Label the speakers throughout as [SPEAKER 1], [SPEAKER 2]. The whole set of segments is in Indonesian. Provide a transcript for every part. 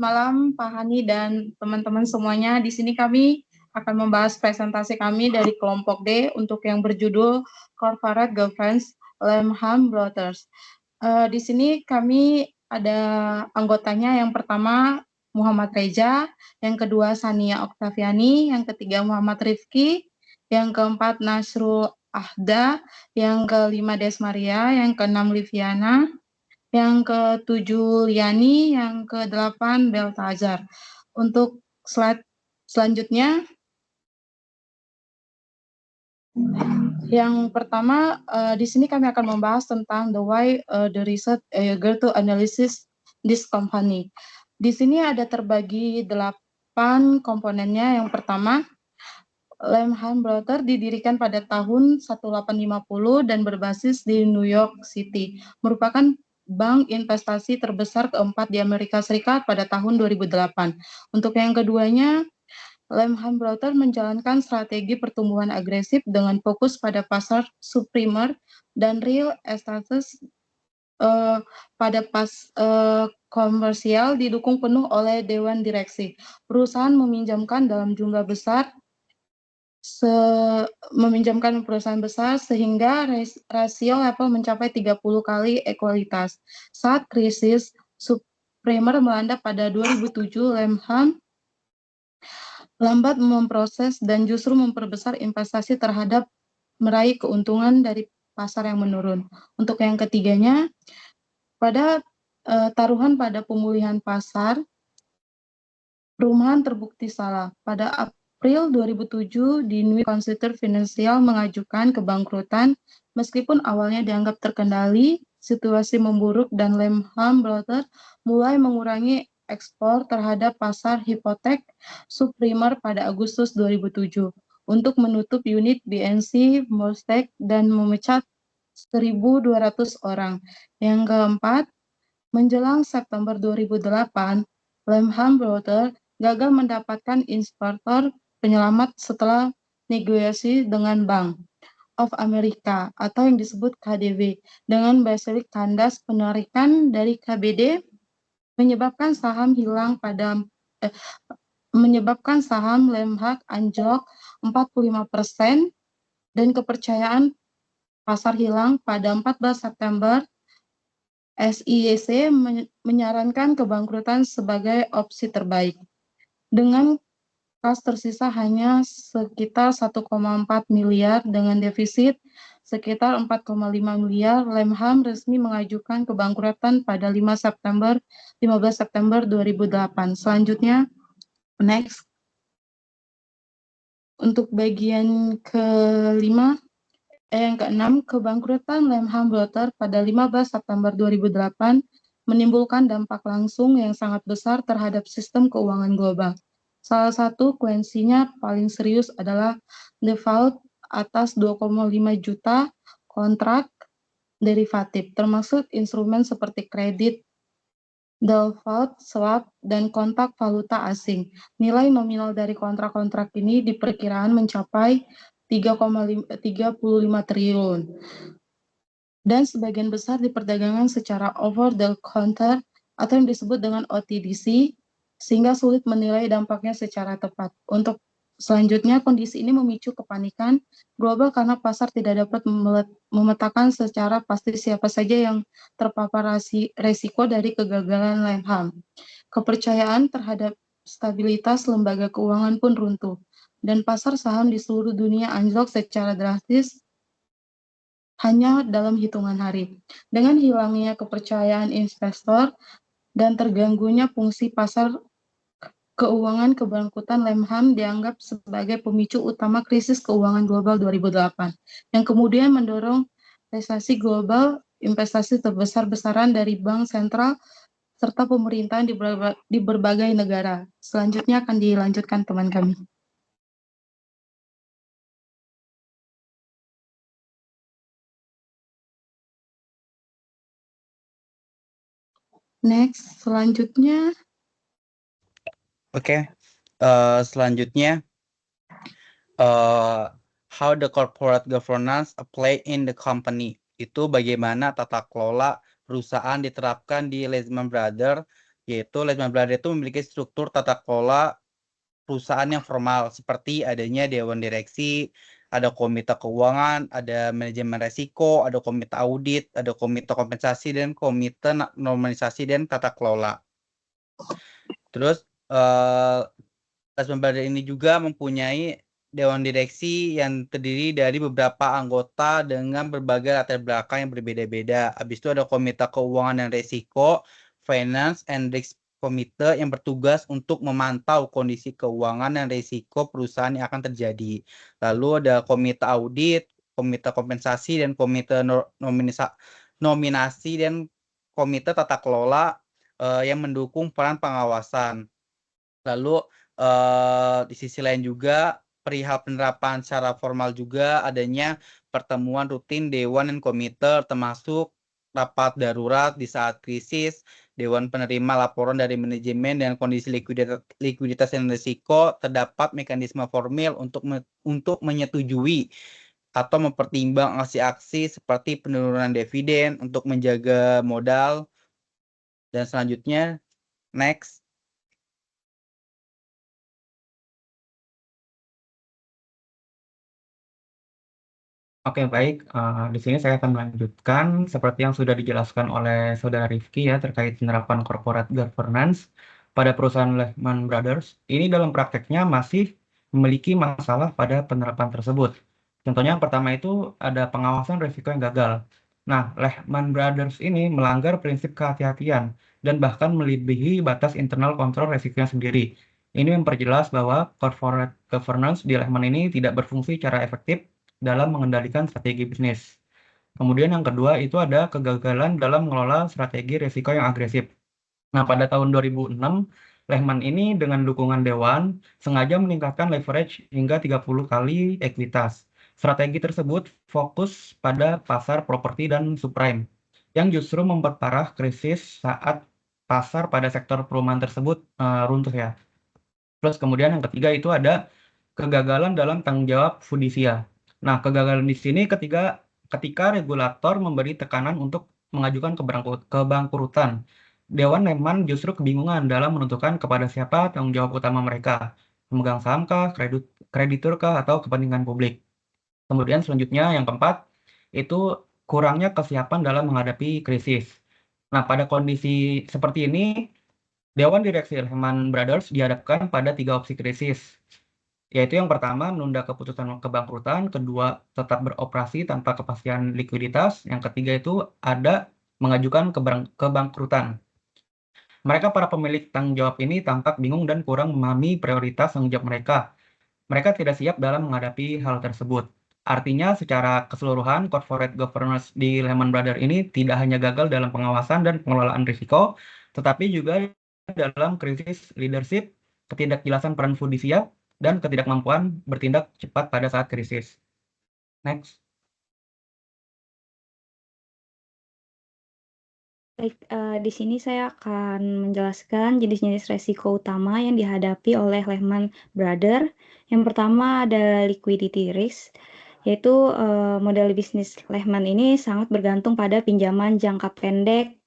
[SPEAKER 1] Malam Pak Hani dan teman-teman semuanya. Di sini kami akan membahas presentasi kami dari kelompok D untuk yang berjudul Corporate Governance Lamham Brothers. Di sini kami ada anggotanya. Yang pertama Muhammad Reza, yang kedua Sania Oktaviani, yang ketiga Muhammad Rifki, yang keempat Nasrul Ahda, yang kelima Desmaria, yang keenam Liviana, yang ke-7 Liani, yang ke-8 Beltazar. Untuk slide selanjutnya, yang pertama di sini kami akan membahas tentang the why the research go to analysis this company. Di sini ada terbagi 8 komponennya. Yang pertama, Lamham Brothers didirikan pada tahun 1850 dan berbasis di New York City. Merupakan bank investasi terbesar keempat di Amerika Serikat pada tahun 2008. Untuk yang keduanya, Lamham Brothers menjalankan strategi pertumbuhan agresif dengan fokus pada pasar subprimer dan real estate pada komersial, didukung penuh oleh Dewan Direksi. Perusahaan meminjamkan dalam jumlah besar meminjamkan perusahaan besar sehingga rasio level mencapai 30 kali ekualitas. Saat krisis subprimer melanda pada 2007, Lamham lambat memproses dan justru memperbesar investasi terhadap meraih keuntungan dari pasar yang menurun. Untuk yang ketiganya, pada taruhan pada pemulihan pasar, perumahan terbukti salah. Pada April 2007, di New Consider Financial mengajukan kebangkrutan. Meskipun awalnya dianggap terkendali, situasi memburuk dan Lamham Brothers mulai mengurangi ekspor terhadap pasar hipotek subprimer pada Agustus 2007 untuk menutup unit BNC Mostek dan memecat 1.200 orang. Yang keempat, menjelang September 2008, Lamham Brothers gagal mendapatkan investor penyelamat setelah negosiasi dengan Bank of America atau yang disebut KDW dengan basic kandas penarikan dari KBD menyebabkan saham Lamham anjlok 45% dan kepercayaan pasar hilang. Pada 14 September SIEC menyarankan kebangkrutan sebagai opsi terbaik. Dengan kas tersisa hanya sekitar 1,4 miliar dengan defisit sekitar 4,5 miliar, Lamham resmi mengajukan kebangkrutan pada 15 September 2008. Selanjutnya, next. Untuk bagian yang keenam, kebangkrutan Lamham Brothers pada 15 September 2008 menimbulkan dampak langsung yang sangat besar terhadap sistem keuangan global. Salah satu konsekuensinya paling serius adalah default atas 2,5 juta kontrak derivatif, termasuk instrumen seperti kredit, default, swap, dan kontrak valuta asing. Nilai nominal dari kontrak-kontrak ini diperkirakan mencapai 3,35 triliun. Dan sebagian besar diperdagangkan secara over the counter atau yang disebut dengan OTC, sehingga sulit menilai dampaknya secara tepat. Untuk selanjutnya, kondisi ini memicu kepanikan global karena pasar tidak dapat memetakan secara pasti siapa saja yang terpapar resiko dari kegagalan Lamham. Kepercayaan terhadap stabilitas lembaga keuangan pun runtuh, dan pasar saham di seluruh dunia anjlok secara drastis hanya dalam hitungan hari. Dengan hilangnya kepercayaan investor dan terganggunya fungsi pasar keuangan, kebangkrutan Lamham dianggap sebagai pemicu utama krisis keuangan global 2008, yang kemudian mendorong resesi global, investasi terbesar-besaran dari bank sentral, serta pemerintahan di berbagai negara. Selanjutnya akan dilanjutkan teman kami. Next, selanjutnya.
[SPEAKER 2] Oke, selanjutnya, how the corporate governance apply in the company. Itu bagaimana tata kelola perusahaan diterapkan di Lamham Brothers yaitu Lehman Brothers itu memiliki struktur tata kelola perusahaan yang formal seperti adanya dewan direksi, ada komite keuangan, ada manajemen resiko, ada komite audit, ada komite kompensasi dan komite normalisasi dan tata kelola. Terus Lehman Brothers ini juga mempunyai dewan direksi yang terdiri dari beberapa anggota dengan berbagai latar belakang yang berbeda-beda. Habis itu ada komite keuangan dan resiko, finance and risk komite yang bertugas untuk memantau kondisi keuangan dan risiko perusahaan yang akan terjadi. Lalu ada komite audit, komite kompensasi dan komite nominasi dan komite tata kelola yang mendukung peran pengawasan. Lalu di sisi lain juga perihal penerapan secara formal juga adanya pertemuan rutin dewan dan komite termasuk rapat darurat di saat krisis, dewan penerima laporan dari manajemen dan kondisi likuiditas dan risiko, terdapat mekanisme formil untuk menyetujui atau mempertimbang aksi-aksi seperti penurunan dividen untuk menjaga modal. Dan selanjutnya, next.
[SPEAKER 3] Oke, baik. Di sini saya akan melanjutkan seperti yang sudah dijelaskan oleh Saudara Rifki ya terkait penerapan corporate governance pada perusahaan Lehman Brothers. Ini dalam prakteknya masih memiliki masalah pada penerapan tersebut. Contohnya yang pertama itu ada pengawasan risiko yang gagal. Nah, Lehman Brothers ini melanggar prinsip kehati-hatian dan bahkan melebihi batas internal kontrol risikonya sendiri. Ini memperjelas bahwa corporate governance di Lehman ini tidak berfungsi secara efektif dalam mengendalikan strategi bisnis. Kemudian yang kedua itu ada kegagalan dalam mengelola strategi risiko yang agresif. Nah, pada tahun 2006, Lehman ini dengan dukungan Dewan sengaja meningkatkan leverage hingga 30 kali ekuitas. Strategi tersebut fokus pada pasar properti dan subprime, yang justru memperparah krisis saat pasar pada sektor perumahan tersebut runtuh ya. Terus kemudian yang ketiga itu ada kegagalan dalam tanggung jawab fidusia. Nah, kegagalan di sini ketika regulator memberi tekanan untuk mengajukan kebangkrutan. Dewan Lehman justru kebingungan dalam menentukan kepada siapa tanggung jawab utama mereka. Pemegang saham kah, kreditur kah, atau kepentingan publik. Kemudian selanjutnya yang keempat, itu kurangnya kesiapan dalam menghadapi krisis. Nah, pada kondisi seperti ini, Dewan Direksi Lehman Brothers dihadapkan pada 3 opsi krisis, yaitu yang pertama menunda keputusan kebangkrutan, kedua tetap beroperasi tanpa kepastian likuiditas, yang ketiga itu ada mengajukan kebangkrutan. Mereka para pemilik tanggung jawab ini tampak bingung dan kurang memahami prioritas tanggung jawab mereka. Mereka tidak siap dalam menghadapi hal tersebut. Artinya secara keseluruhan corporate governance di Lehman Brothers ini tidak hanya gagal dalam pengawasan dan pengelolaan risiko, tetapi juga dalam krisis leadership, ketidakjelasan peran fidusia, dan ketidakmampuan bertindak cepat pada saat krisis. Next.
[SPEAKER 4] Baik, di sini saya akan menjelaskan jenis-jenis resiko utama yang dihadapi oleh Lehman Brothers. Yang pertama ada liquidity risk, yaitu model bisnis Lehman ini sangat bergantung pada pinjaman jangka pendek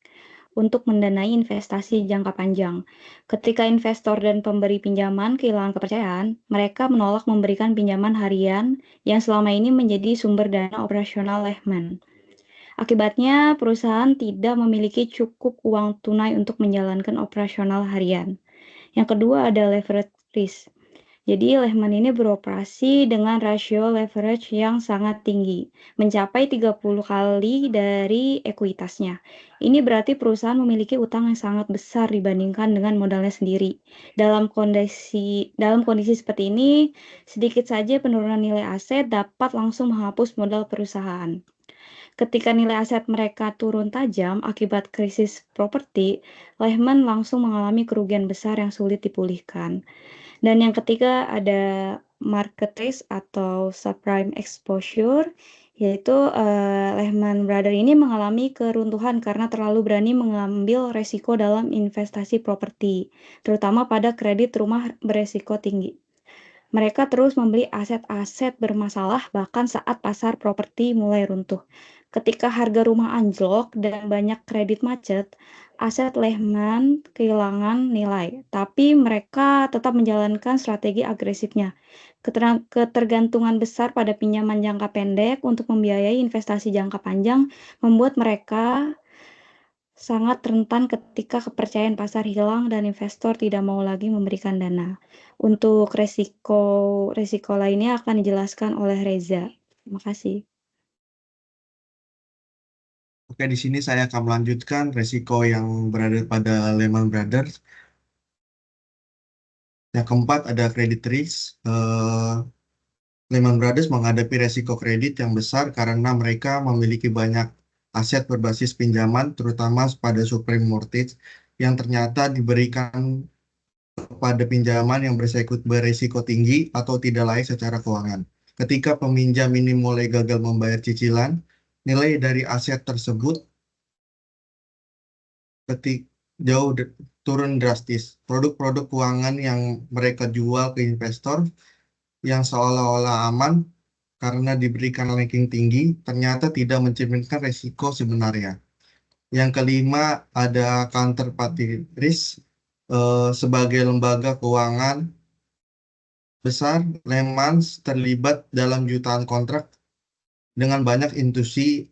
[SPEAKER 4] untuk mendanai investasi jangka panjang. Ketika investor dan pemberi pinjaman kehilangan kepercayaan, mereka menolak memberikan pinjaman harian yang selama ini menjadi sumber dana operasional Lehman. Akibatnya, perusahaan tidak memiliki cukup uang tunai untuk menjalankan operasional harian. Yang kedua ada leverage risk. Jadi, Lehman ini beroperasi dengan rasio leverage yang sangat tinggi, mencapai 30 kali dari ekuitasnya. Ini berarti perusahaan memiliki utang yang sangat besar dibandingkan dengan modalnya sendiri. Dalam kondisi seperti ini, sedikit saja penurunan nilai aset dapat langsung menghapus modal perusahaan. Ketika nilai aset mereka turun tajam akibat krisis properti, Lehman langsung mengalami kerugian besar yang sulit dipulihkan. Dan yang ketiga ada market risk atau subprime exposure, yaitu Lehman Brothers ini mengalami keruntuhan karena terlalu berani mengambil resiko dalam investasi properti, terutama pada kredit rumah beresiko tinggi. Mereka terus membeli aset-aset bermasalah bahkan saat pasar properti mulai runtuh. Ketika harga rumah anjlok dan banyak kredit macet, aset Lehman kehilangan nilai, tapi mereka tetap menjalankan strategi agresifnya. Ketergantungan besar pada pinjaman jangka pendek untuk membiayai investasi jangka panjang membuat mereka sangat rentan ketika kepercayaan pasar hilang dan investor tidak mau lagi memberikan dana. Untuk resiko lainnya akan dijelaskan oleh Reza. Terima kasih.
[SPEAKER 5] Oke, di sini saya akan melanjutkan resiko yang berada pada Lehman Brothers. Yang keempat ada credit risk. Lehman Brothers menghadapi resiko kredit yang besar karena mereka memiliki banyak aset berbasis pinjaman, terutama pada subprime mortgage, yang ternyata diberikan pada pinjaman yang beresiko tinggi atau tidak layak secara keuangan. Ketika peminjam ini mulai gagal membayar cicilan, nilai dari aset tersebut turun drastis. Produk-produk keuangan yang mereka jual ke investor yang seolah-olah aman karena diberikan ranking tinggi, ternyata tidak mencerminkan resiko sebenarnya. Yang kelima ada counterparty risk. Sebagai lembaga keuangan besar, Lehman terlibat dalam jutaan kontrak dengan banyak institusi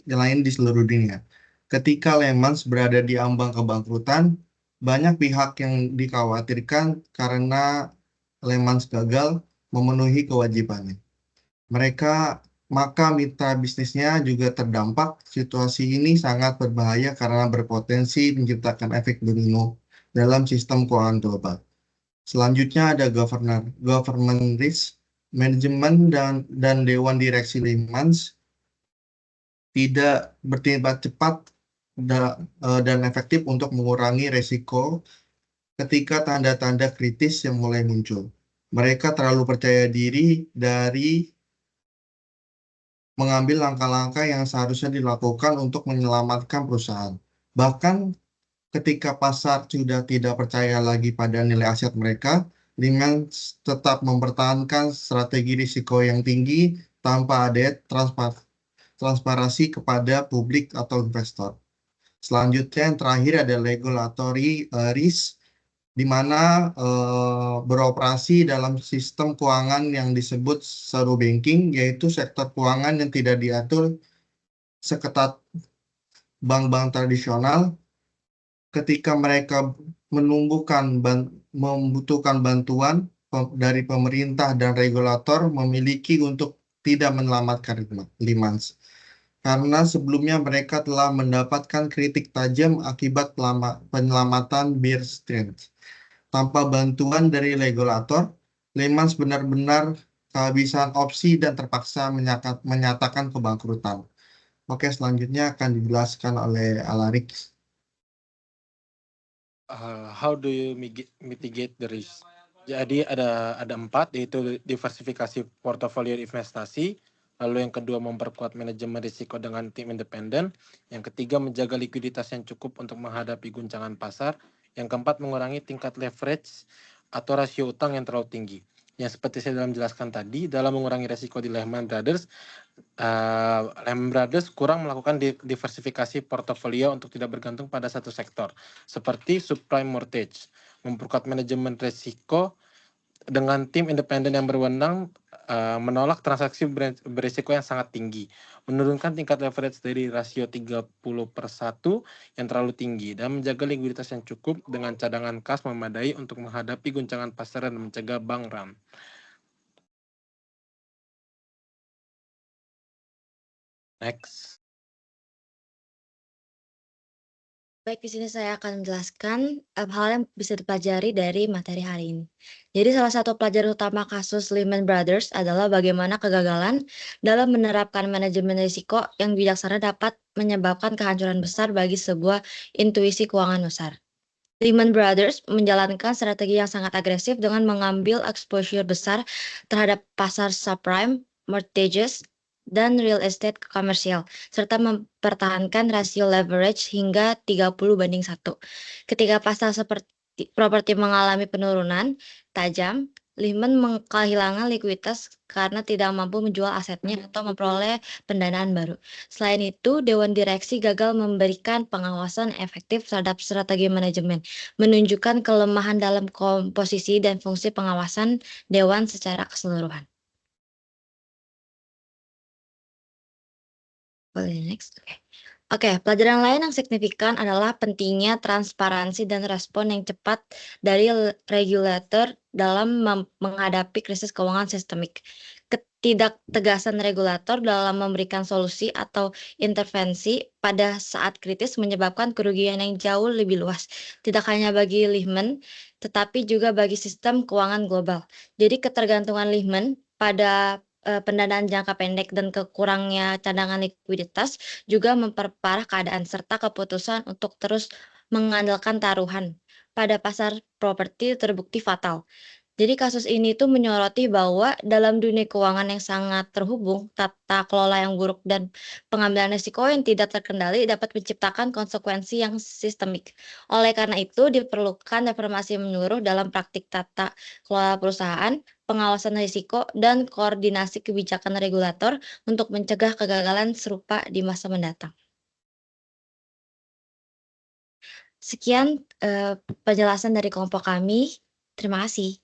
[SPEAKER 5] lain di seluruh dunia. Ketika Lehman berada di ambang kebangkrutan, banyak pihak yang dikhawatirkan karena Lehman gagal memenuhi kewajibannya. Maka mitra bisnisnya juga terdampak. Situasi ini sangat berbahaya karena berpotensi menciptakan efek domino dalam sistem keuangan global. Selanjutnya ada government risk. Manajemen dan Dewan Direksi Lehman tidak bertindak cepat dan efektif untuk mengurangi resiko ketika tanda-tanda kritis yang mulai muncul. Mereka terlalu percaya diri dari mengambil langkah-langkah yang seharusnya dilakukan untuk menyelamatkan perusahaan. Bahkan ketika pasar sudah tidak percaya lagi pada nilai aset mereka, Lehman tetap mempertahankan strategi risiko yang tinggi tanpa ada transparansi kepada publik atau investor. Selanjutnya yang terakhir ada regulatory risk, di mana beroperasi dalam sistem keuangan yang disebut shadow banking, yaitu sektor keuangan yang tidak diatur seketat bank-bank tradisional. Ketika mereka membutuhkan bantuan dari pemerintah dan regulator, memiliki untuk tidak menyelamatkan Lehman. Karena sebelumnya mereka telah mendapatkan kritik tajam akibat penyelamatan Bear Stearns. Tanpa bantuan dari regulator, Lehman benar-benar kehabisan opsi dan terpaksa menyatakan kebangkrutan. Oke, selanjutnya akan dijelaskan oleh Alarik.
[SPEAKER 6] How do you mitigate the risk? Jadi ada 4, yaitu diversifikasi portofolio investasi, lalu yang kedua memperkuat manajemen risiko dengan tim independen, yang ketiga menjaga likuiditas yang cukup untuk menghadapi guncangan pasar, yang keempat mengurangi tingkat leverage atau rasio utang yang terlalu tinggi. Yang seperti saya dalam jelaskan tadi, dalam mengurangi risiko di Lehman Brothers kurang melakukan diversifikasi portofolio untuk tidak bergantung pada satu sektor, seperti subprime mortgage, memperkuat manajemen risiko dengan tim independen yang berwenang, menolak transaksi berisiko yang sangat tinggi, menurunkan tingkat leverage dari rasio 30/1 yang terlalu tinggi, dan menjaga likuiditas yang cukup dengan cadangan kas memadai untuk menghadapi guncangan pasar dan mencegah bank run. Next.
[SPEAKER 7] Baik, di sini saya akan menjelaskan hal yang bisa dipelajari dari materi hari ini. Jadi salah satu pelajaran utama kasus Lehman Brothers adalah bagaimana kegagalan dalam menerapkan manajemen risiko yang bijaksana dapat menyebabkan kehancuran besar bagi sebuah intuisi keuangan besar. Lehman Brothers menjalankan strategi yang sangat agresif dengan mengambil exposure besar terhadap pasar subprime, mortgages, dan real estate komersial, serta mempertahankan rasio leverage hingga 30/1. Ketika pasar seperti properti mengalami penurunan tajam, Lehman kehilangan likuiditas karena tidak mampu menjual asetnya atau memperoleh pendanaan baru. Selain itu, Dewan Direksi gagal memberikan pengawasan efektif terhadap strategi manajemen, menunjukkan kelemahan dalam komposisi dan fungsi pengawasan Dewan secara keseluruhan. Boleh next? Oke, pelajaran lain yang signifikan adalah pentingnya transparansi dan respon yang cepat dari regulator dalam menghadapi krisis keuangan sistemik. Ketidaktegasan regulator dalam memberikan solusi atau intervensi pada saat kritis menyebabkan kerugian yang jauh lebih luas, tidak hanya bagi Lehman, tetapi juga bagi sistem keuangan global. Jadi ketergantungan Lehman pada pendanaan jangka pendek dan kekurangnya cadangan likuiditas juga memperparah keadaan serta keputusan untuk terus mengandalkan taruhan pada pasar properti terbukti fatal. Jadi kasus ini tuh menyoroti bahwa dalam dunia keuangan yang sangat terhubung, tata kelola yang buruk dan pengambilan risiko yang tidak terkendali dapat menciptakan konsekuensi yang sistemik. Oleh karena itu, diperlukan reformasi menyeluruh dalam praktik tata kelola perusahaan, pengawasan risiko, dan koordinasi kebijakan regulator untuk mencegah kegagalan serupa di masa mendatang. Sekian penjelasan dari kelompok kami. Terima kasih.